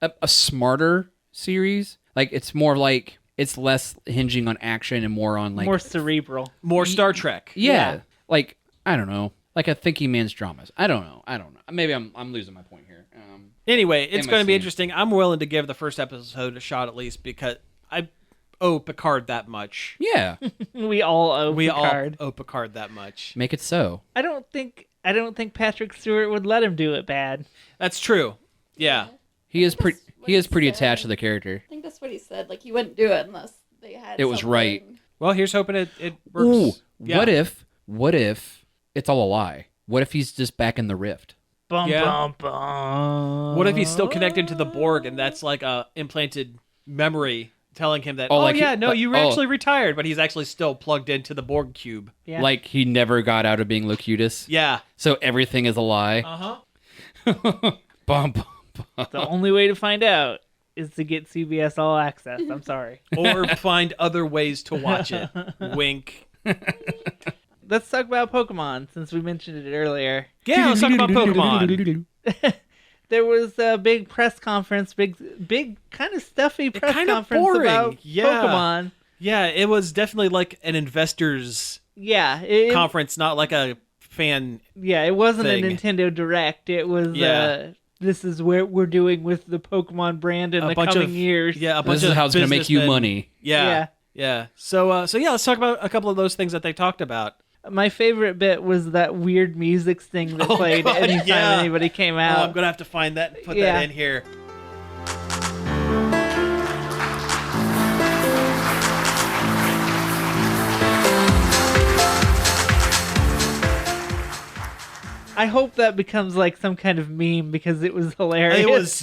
a smarter series. Like it's more like it's less hinging on action and more on like more cerebral. More Star Trek. yeah, yeah. like I don't know, like a thinking man's dramas. I don't know. Maybe I'm losing my point here. Anyway, it's going to be MSC. interesting. I'm willing to give the first episode a shot at least because I owe Picard that much. Yeah, We all owe We Picard. all owe Picard that much. make it so. I don't think Patrick Stewart would let him do it bad. That's true. Yeah. He is pretty. That's what He is he pretty said. attached to the character. I think that's what he said. Like, he wouldn't do it unless they had It was right. something. Well, here's hoping it works. Ooh, Yeah. what if it's all a lie? What if he's just back in the rift? Bum, Yeah. bum, bum. What if he's still connected to the Borg and that's like a implanted memory telling him that, Oh, oh, like yeah, he- no, like- you oh. actually retired, but he's actually still plugged into the Borg cube. Yeah. Like he never got out of being Locutus, Yeah. so everything is a lie. Uh-huh. Bum, bum. The only way to find out is to get CBS All Access. I'm sorry. Or find other ways to watch it. Wink. Let's talk about Pokemon since we mentioned it earlier. Yeah, let's talk about Pokemon. There was a big press conference, big kind of stuffy press kinda conference boring. about Yeah. Pokemon. Yeah, it was definitely like an investors Yeah, it, conference, not like a fan. yeah, it wasn't thing. a Nintendo Direct. It was Yeah. this is what we're doing with the Pokemon brand in A the bunch coming of years. Yeah, a bunch This is of how it's going to make you businessmen. money. Yeah. Yeah. So yeah, let's talk about a couple of those things that they talked about. My favorite bit was that weird music sting that Oh, played God, anytime yeah. anybody came Oh, out. I'm gonna have to find that and put Yeah. that in here. I hope that becomes like some kind of meme because it was hilarious. It was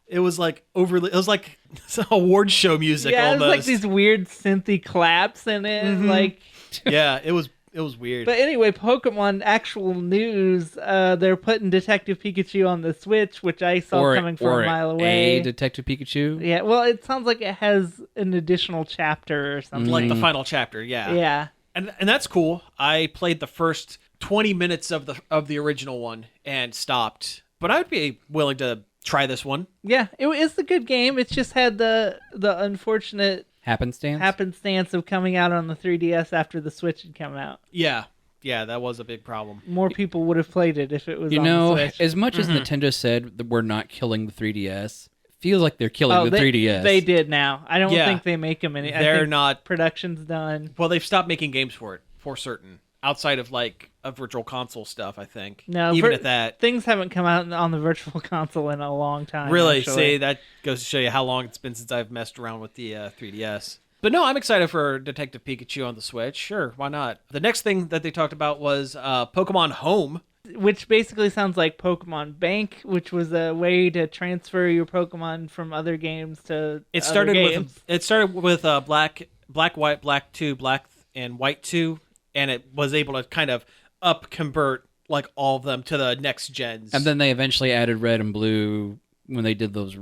It was like overly. It was like some award show music yeah, it was almost. like these weird synthy claps in it. Mhm. Like, Yeah, it was weird. but anyway, Pokemon actual news. They're putting Detective Pikachu on the Switch, which I saw coming from a mile away. A Detective Pikachu. Yeah, well, it sounds like it has an additional chapter or something. like the final chapter. Yeah. Yeah. And that's cool. I played the first 20 minutes of the original one and stopped. But I would be willing to try this one. Yeah, it's a good game. It's just had the unfortunate happenstance of coming out on the 3DS after the Switch had come out. Yeah. Yeah, that was a big problem. More people would have played it if it was You on know, the Switch. as much as Nintendo said that we're not killing the 3DS, feels like they're killing the 3DS. They did now. I don't Yeah. think they make them any. I They're think not. Production's done. Well, they've stopped making games for it, for certain. Outside of like a virtual console stuff, I think. No, even at that. things haven't come out on the Virtual Console in a long time. Really, actually. see, that goes to show you how long it's been since I've messed around with the 3DS. But no, I'm excited for Detective Pikachu on the Switch. Sure, why not? The next thing that they talked about was Pokemon Home. Which basically sounds like Pokemon Bank, which was a way to transfer your Pokemon from other games to It other started games. with Black, White, Black 2, Black and White 2, and it was able to kind of convert like all of them to the next gens. And then they eventually added Red and Blue when they did those.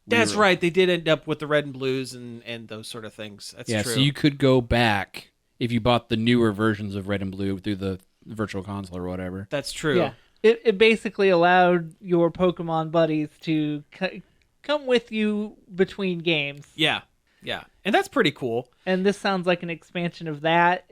That's right. They did end up with the red and blues and those sort of things. That's Yeah, true. so you could go back if you bought the newer versions of Red and Blue through the Virtual Console or whatever. That's true. Yeah. It basically allowed your Pokemon buddies to come with you between games. Yeah. Yeah. And that's pretty cool. And this sounds like an expansion of that.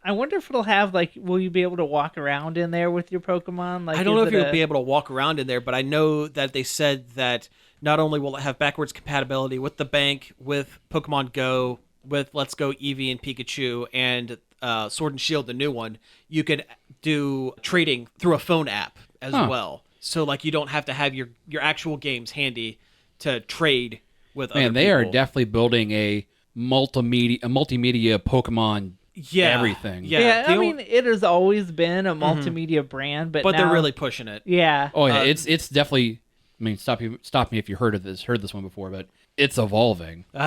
I wonder if it'll have, like, will you be able to walk around in there with your Pokemon? Like, I don't know if you'll be able to walk around in there, but I know that they said that not only will it have backwards compatibility with the bank, with Pokemon Go, with Let's Go Eevee and Pikachu, and Sword and Shield, the new one, you could do trading through a phone app as well. So, like, you don't have to have your actual games handy to trade with other people. They are definitely building a multimedia Pokemon everything. Yeah, I mean, it has always been a multimedia brand, but now, they're really pushing it. Yeah. Oh yeah, it's definitely. I mean, stop me if you heard this one before, but it's evolving. That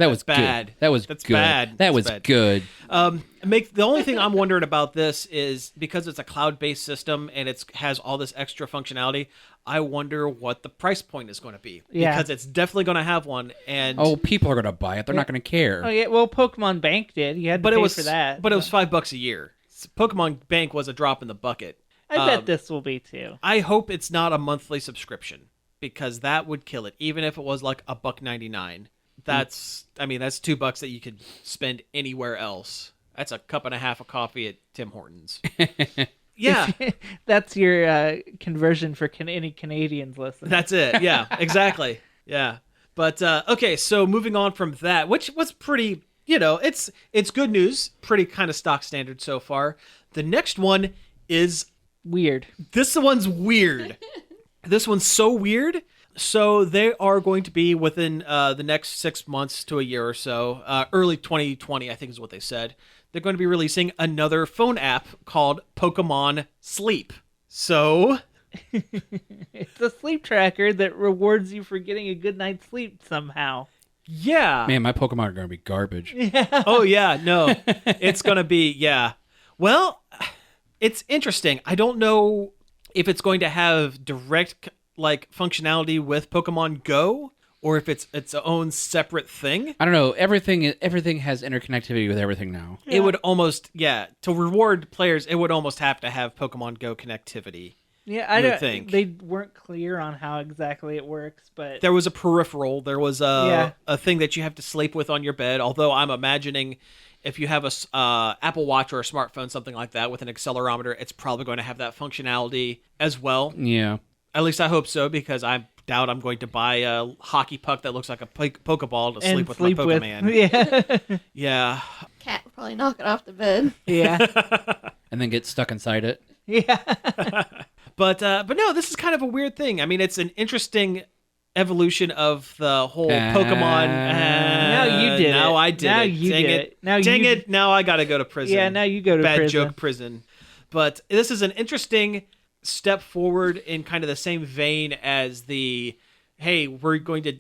was bad. That's good. Bad. That That's was bad. good. The only thing I'm wondering about this is because it's a cloud-based system and it has all this extra functionality. I wonder what the price point is going to be because it's definitely going to have one. And people are going to buy it. They're not going to care. Oh yeah, well, Pokemon Bank did. You had to pay for that. But it was $5 a year. Pokemon Bank was a drop in the bucket. I bet this will be too. I hope it's not a monthly subscription because that would kill it. Even if it was like $1.99. That's $2 that you could spend anywhere else. That's a cup and a half of coffee at Tim Hortons. Yeah. That's your conversion for any Canadians listening. That's it. Yeah, exactly. Yeah. But, okay, so moving on from that, which was pretty, it's good news. Pretty kind of stock standard so far. The next one is... weird. This one's weird. This one's so weird. So they are going to be within the next 6 months to a year or so, early 2020, I think is what they said. They're going to be releasing another phone app called Pokemon Sleep. So... it's a sleep tracker that rewards you for getting a good night's sleep somehow. Yeah. Man, my Pokemon are going to be garbage. Yeah. Oh, yeah. No. It's going to be, yeah. Well, it's interesting. I don't know if it's going to have direct... functionality with Pokemon Go, or if it's its own separate thing. I don't know. Everything has interconnectivity with everything now. Yeah. It would almost, to reward players, it would almost have to have Pokemon Go connectivity. Yeah, I don't think they weren't clear on how exactly it works, but there was a peripheral. There was a thing that you have to sleep with on your bed. Although I'm imagining if you have a Apple Watch or a smartphone, something like that, with an accelerometer, it's probably going to have that functionality as well. Yeah. At least I hope so, because I doubt I'm going to buy a hockey puck that looks like a Pokeball to sleep with my Pokemon. Yeah. Yeah. Cat would probably knock it off the bed. Yeah. And then get stuck inside it. Yeah. But no, this is kind of a weird thing. I mean, it's an interesting evolution of the whole Pokemon. Now you did it. Now I did now it. You Dang did it. Now Dang it. Now I got to go to prison. Yeah, now you go to Bad prison. joke prison. But this is an interesting step forward in kind of the same vein as the, hey, we're going to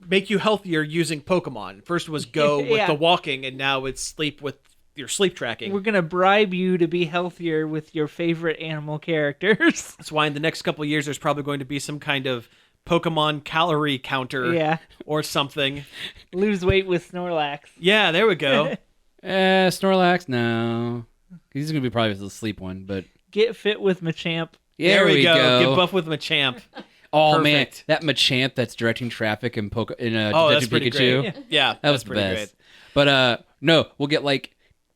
make you healthier using Pokemon. First was Go with the walking, and now it's sleep with your sleep tracking. We're going to bribe you to be healthier with your favorite animal characters. That's why in the next couple of years, there's probably going to be some kind of Pokemon calorie counter or something. Lose weight with Snorlax. Yeah, there we go. Snorlax, no. He's going to be probably the sleep one, but... Get fit with Machamp. There we go. Get buff with Machamp. Oh, Perfect. man. That Machamp that's directing traffic in that's Detective pretty Pikachu. great. Yeah, that was pretty best. great. But no, we'll get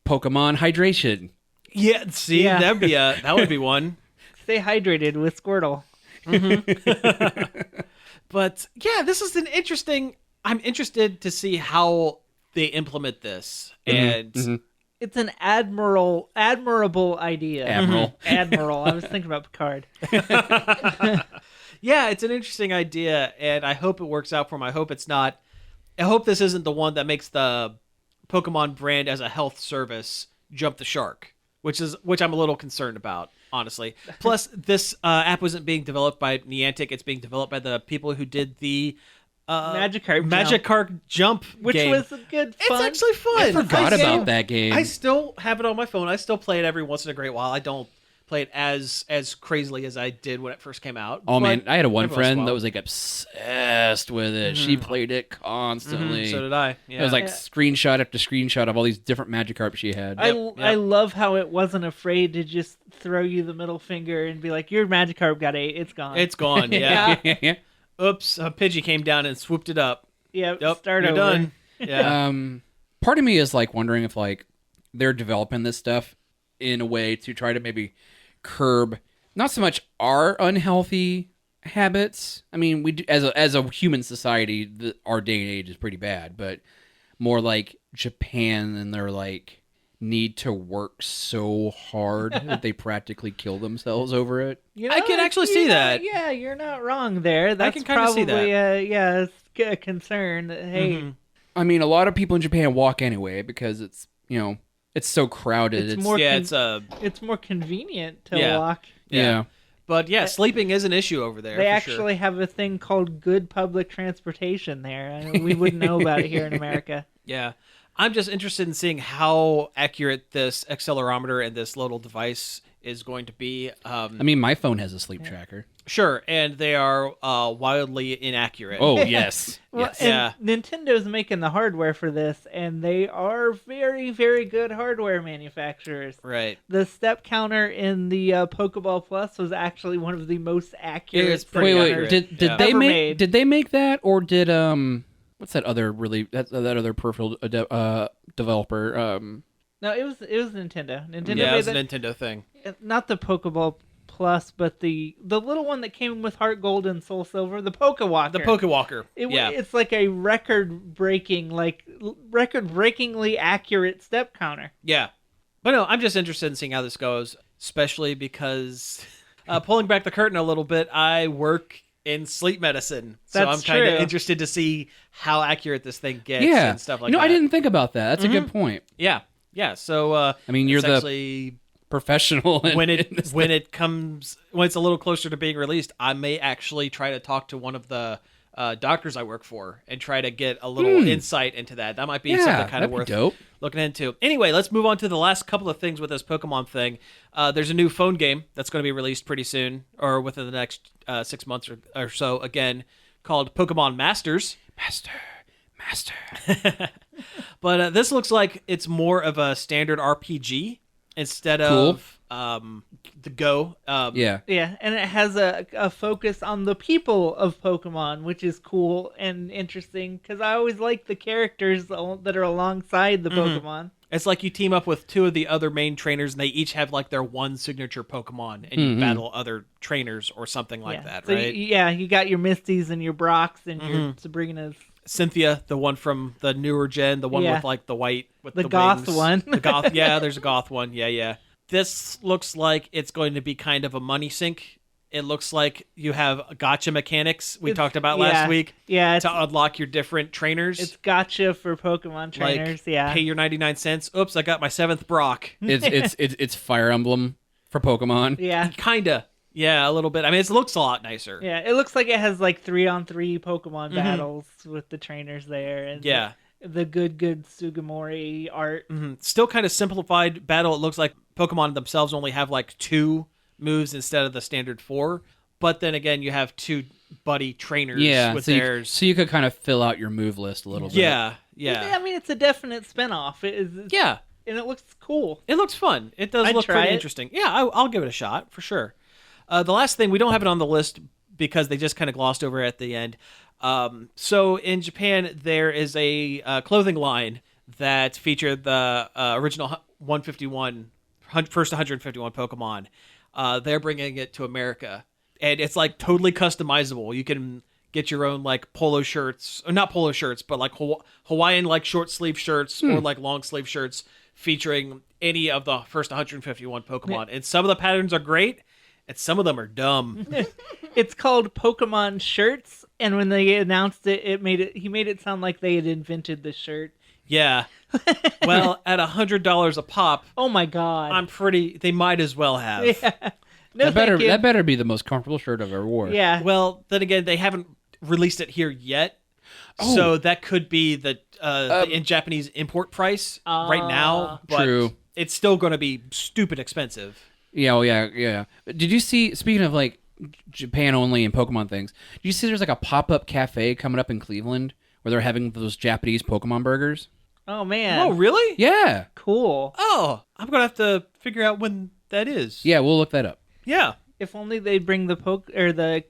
Pokemon hydration. Yeah, see, that would be one. Stay hydrated with Squirtle. Mm-hmm. But yeah, this is an interesting. I'm interested to see how they implement this, and it's an admirable idea. Admiral. I was thinking about Picard. Yeah, it's an interesting idea, and I hope it works out for them. I hope it's not. I hope this isn't the one that makes the Pokemon brand as a health service jump the shark, which I'm a little concerned about, honestly. Plus, this app wasn't being developed by Niantic; it's being developed by the people who did the Magikarp Jump which game. was a good fun. It's actually fun. I forgot about that game. I still have it on my phone. I still play it every once in a great while. I don't play it as crazily as I did when it first came out. Oh man, but I had one every once in a friend that while. was like obsessed with it. She played it constantly. So did I. Yeah. It was like screenshot after screenshot of all these different Magikarps she had. I love how it wasn't afraid to just throw you the middle finger and be like, your Magikarp got 8, it's gone. It's gone. Yeah. Oops, a Pidgey came down and swooped it up. Yep, Yep, start you're over. done. Yeah. Part of me is like wondering if like they're developing this stuff in a way to try to maybe curb not so much our unhealthy habits. I mean, we do, as a human society, our day and age is pretty bad, but more like Japan and their like need to work so hard that they practically kill themselves over it. You I can actually see that. Yeah, you're not wrong there. That's can kinda see probably it's a concern that, hey, I mean, a lot of people in Japan walk anyway because it's, you know, it's so crowded. It's more yeah, it's more convenient to Yeah. walk. yeah. But yeah, sleeping is an issue over there. They for actually have a thing called good public transportation there. I mean, we wouldn't know about it here in America. Yeah. I'm just interested in seeing how accurate this accelerometer and this little device is going to be. I mean, my phone has a sleep tracker. Sure, and they are wildly inaccurate. Oh, yes. Well, yes. and Yeah. Nintendo's making the hardware for this, and they are very, very good hardware manufacturers. Right. The step counter in the Pokeball Plus was actually one of the most accurate. It's pretty Wait, accurate. did Yeah. they Ever make made. did they make that or did what's that other that other peripheral developer No, it was Nintendo. Nintendo Yeah, it made was a that, Nintendo thing. not the Pokeball Plus, but the little one that came with Heart Gold and Soul Silver, the Pokewalker. The Pokewalker. Yeah. It's like a record-breakingly accurate step counter. Yeah. But no, I'm just interested in seeing how this goes, especially because pulling back the curtain a little bit, I work in sleep medicine. So That's I'm kind true. of interested to see how accurate this thing gets yeah. and stuff like you know, that. I didn't think about that. That's a good point. Yeah. Yeah. So I mean, you're it's the actually professional in, when in it this when thing. it comes when it's a little closer to being released, I may actually try to talk to one of the doctors I work for and try to get a little insight into that. That might be something kind that'd of be worth dope. looking into. Anyway, let's move on to the last couple of things with this Pokemon thing. There's a new phone game that's going to be released pretty soon, or within the next 6 months or so, again, called Pokemon Masters. Master. But this looks like it's more of a standard RPG instead Cool. of the Go. Yeah. Yeah, and it has a focus on the people of Pokemon, which is cool and interesting because I always like the characters that are alongside the Pokemon. It's like you team up with two of the other main trainers, and they each have like their one signature Pokemon, and you battle other trainers or something like that, So right? you got your Misties and your Brocks and your Sabrinas. Cynthia, the one from the newer gen, the one Yeah. with like the white with The the goth wings. one. The goth, yeah, there's a goth one. Yeah. This looks like it's going to be kind of a money sink. It looks like you have gotcha mechanics we talked about last week. Yeah, it's, to unlock your different trainers. it's gotcha for Pokemon trainers. like, pay your 99 cents. Oops, I got my 7th Brock. It's Fire Emblem for Pokemon. Yeah. Kinda. Yeah, a little bit. I mean, it looks a lot nicer. Yeah, it looks like it has like 3-on-3 Pokemon battles with the trainers there. And Yeah. the good Sugimori art. Still kind of simplified battle. It looks like Pokemon themselves only have like 2 moves instead of the standard 4. But then again, you have 2 buddy trainers Yeah. with So theirs. you could kind of fill out your move list a little bit. Yeah. I mean, it's a definite spinoff. It is, Yeah. and it looks cool. It looks fun. It does I'd look try pretty it. interesting. Yeah, I'll give it a shot for sure. The last thing, we don't have it on the list because they just kind of glossed over at the end. So in Japan, there is a clothing line that featured the original 151, first 151 Pokemon. They're bringing it to America, and it's like totally customizable. You can get your own like polo shirts, or not polo shirts, but like Hawaiian like short sleeve shirts or like long sleeve shirts featuring any of the first 151 Pokemon. And some of the patterns are great, and some of them are dumb. It's called Pokemon shirts, and when they announced it, he made it sound like they had invented the shirt. Yeah. Well, at $100 a pop, Oh my god! they might as well have. Yeah. No, That thank you. better be the most comfortable shirt I've ever worn. Yeah. Well, then again, they haven't released it here yet. So that could be the in Japanese import price right now. But True. it's still going to be stupid expensive. Yeah, oh yeah, yeah. Did you see? Speaking of like Japan only and Pokemon things, did you see there's like a pop-up cafe coming up in Cleveland where they're having those Japanese Pokemon burgers? Oh man. Oh, really? Yeah, Cool. Oh, I'm going to have to figure out when that is. yeah. We'll look that up. Yeah. If only they'd bring the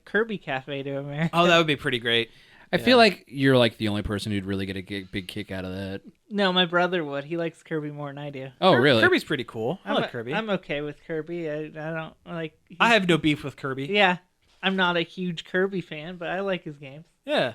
Kirby Cafe to America. Oh, that would be pretty great. I feel like you're like the only person who'd really get a big kick out of that. No, my brother would. He likes Kirby more than I do. Oh, really? Kirby's pretty cool. I like Kirby. I'm okay with Kirby. I don't like. I have no beef with Kirby. Yeah, I'm not a huge Kirby fan, but I like his games. Yeah.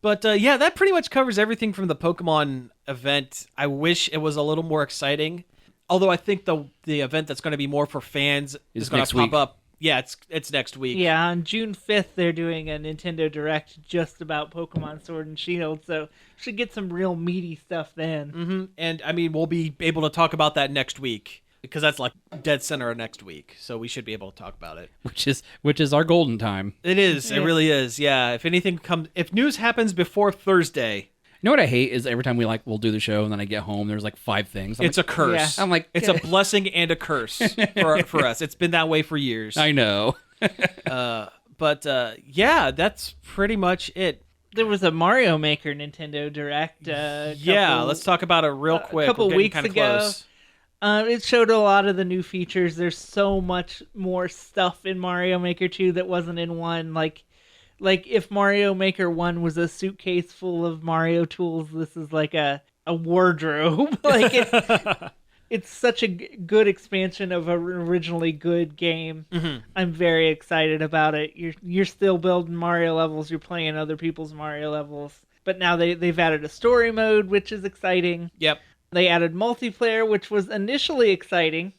But yeah, that pretty much covers everything from the Pokemon event. I wish it was a little more exciting. Although I think the event that's going to be more for fans is going next to pop week. up. Yeah, it's next week. Yeah, on June 5th, they're doing a Nintendo Direct just about Pokemon Sword and Shield, so should get some real meaty stuff then. Mm-hmm. And I mean, we'll be able to talk about that next week because that's like dead center of next week. So we should be able to talk about it. Which is our golden time. It is. It really is. Yeah. If news happens before Thursday, You know what I hate is every time we'll do the show and then I get home, there's like 5 things. it's a curse. Yeah. I'm like, It's a blessing and a curse for us. It's been that way for years. I know. But yeah, that's pretty much it. There was a Mario Maker Nintendo Direct. Yeah, let's talk about it real quick. couple We're getting weeks kinda ago. close. It showed a lot of the new features. There's so much more stuff in Mario Maker 2 that wasn't in 1. Like if Mario Maker 1 was a suitcase full of Mario tools, this is like a wardrobe. It's such a good expansion of an originally good game. Mm-hmm. I'm very excited about it. You're still building Mario levels. You're playing other people's Mario levels. But now they've added a story mode, which is exciting. Yep. They added multiplayer, which was initially exciting.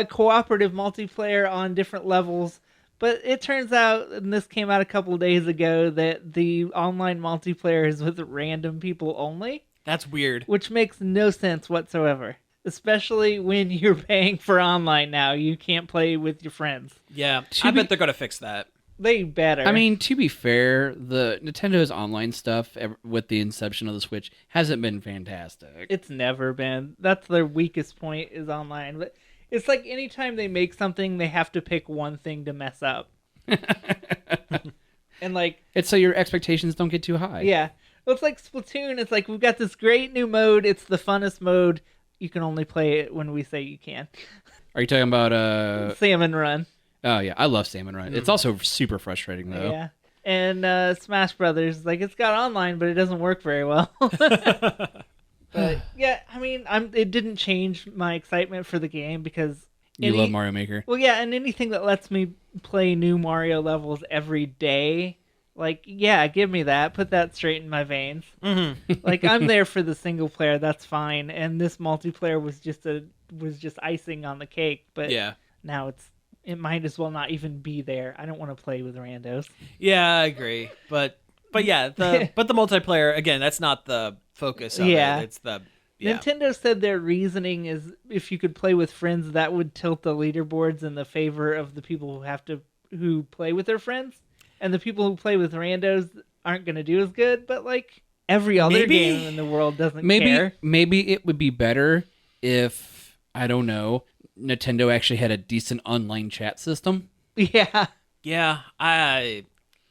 Cooperative multiplayer on different levels. But it turns out, and this came out a couple of days ago, that the online multiplayer is with random people only, That's weird. which makes no sense whatsoever. Especially when you're paying for online now. You can't play with your friends. Yeah. I bet they're going to fix that. They better. I mean, to be fair, the Nintendo's online stuff with the inception of the Switch hasn't been fantastic. It's never been. That's their weakest point is online. But it's like anytime they make something, they have to pick one thing to mess up. And like, It's so your expectations don't get too high. yeah. Well, it's like Splatoon. It's like, we've got this great new mode. It's the funnest mode. You can only play it when we say you can. Are you talking about Salmon Run. Oh yeah, I love Salmon Run. It's also super frustrating though. Yeah. And Smash Brothers, like, it's got online, but it doesn't work very well. But yeah, I mean, it didn't change my excitement for the game because You love Mario Maker. Well, yeah, and anything that lets me play new Mario levels every day, like, yeah, give me that. Put that straight in my veins. Mm-hmm. Like, I'm there for the single player. That's fine. And this multiplayer was just icing on the cake. But Yeah. now it might as well not even be there. I don't want to play with randos. Yeah, I agree. But yeah, the multiplayer, again, that's not the focus of Yeah. it. It's the yeah. Nintendo said their reasoning is if you could play with friends, that would tilt the leaderboards in the favor of the people who play with their friends, and the people who play with randos aren't going to do as good. But like every other game in the world doesn't care. Maybe it would be better if, I don't know, Nintendo actually had a decent online chat system. Yeah. Yeah, I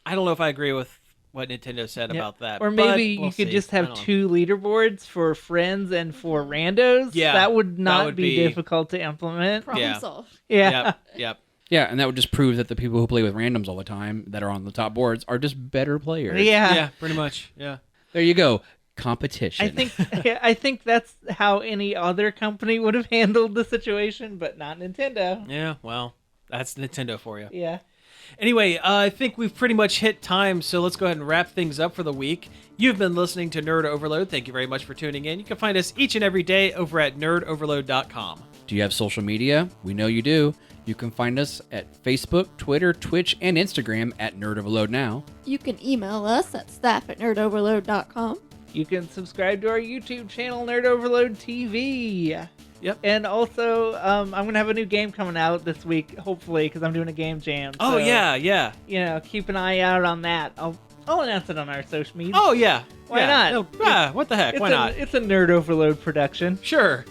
don't know if I agree with what Nintendo said about that. Or but maybe we'll you could see. just I have don't know. 2 leaderboards for friends and for randos. Yeah, that would not would be be- difficult to implement. Problem Yeah. solved. Yeah. Yep. Yeah, and that would just prove that the people who play with randoms all the time that are on the top boards are just better players. Yeah. Yeah, pretty much. Yeah. There you go. Competition. I think that's how any other company would have handled the situation, but not Nintendo. Yeah, well, that's Nintendo for you. Yeah. Anyway, I think we've pretty much hit time, so let's go ahead and wrap things up for the week. You've been listening to Nerd Overload. Thank you very much for tuning in. You can find us each and every day over at nerdoverload.com. Do you have social media? We know you do. You can find us at Facebook, Twitter, Twitch, and Instagram at Nerd Overload Now. You can email us at staff@nerdoverload.com. You can subscribe to our YouTube channel, Nerd Overload TV. Yep. And also, I'm going to have a new game coming out this week, hopefully, because I'm doing a game jam. Oh, So, yeah. You know, keep an eye out on that. I'll announce it on our social media. Oh, yeah. Why yeah. not? No, yeah, what the heck? Why not? It's a Nerd Overload production. Sure.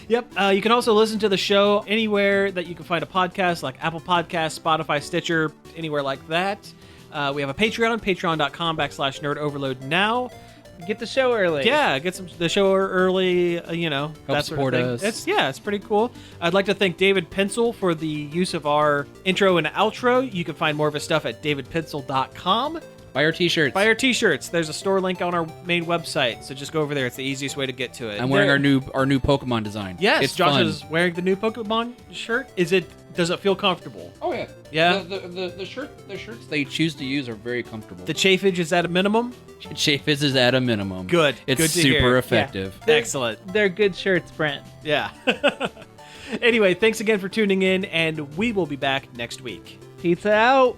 Yep. You can also listen to the show anywhere that you can find a podcast, like Apple Podcasts, Spotify, Stitcher, anywhere like that. We have a Patreon, patreon.com/nerdoverload now. Get the show early. Yeah, get the show early, that sort of support thing. us. It's pretty cool. I'd like to thank David Pencil for the use of our intro and outro. You can find more of his stuff at davidpencil.com. Buy our t-shirts. Buy our t-shirts. There's a store link on our main website, so just go over there. It's the easiest way to get to it. I'm wearing our new Pokemon design. Yes, it's Josh fun. is wearing the new Pokemon shirt. Does it feel comfortable? Oh yeah. Yeah? The shirts they choose to use are very comfortable. The chafage is at a minimum? Chafis is at a minimum. Good. It's Good to super hear. effective. Excellent. They're good shirts, Brent. Yeah. Anyway, thanks again for tuning in, and we will be back next week. Pizza out.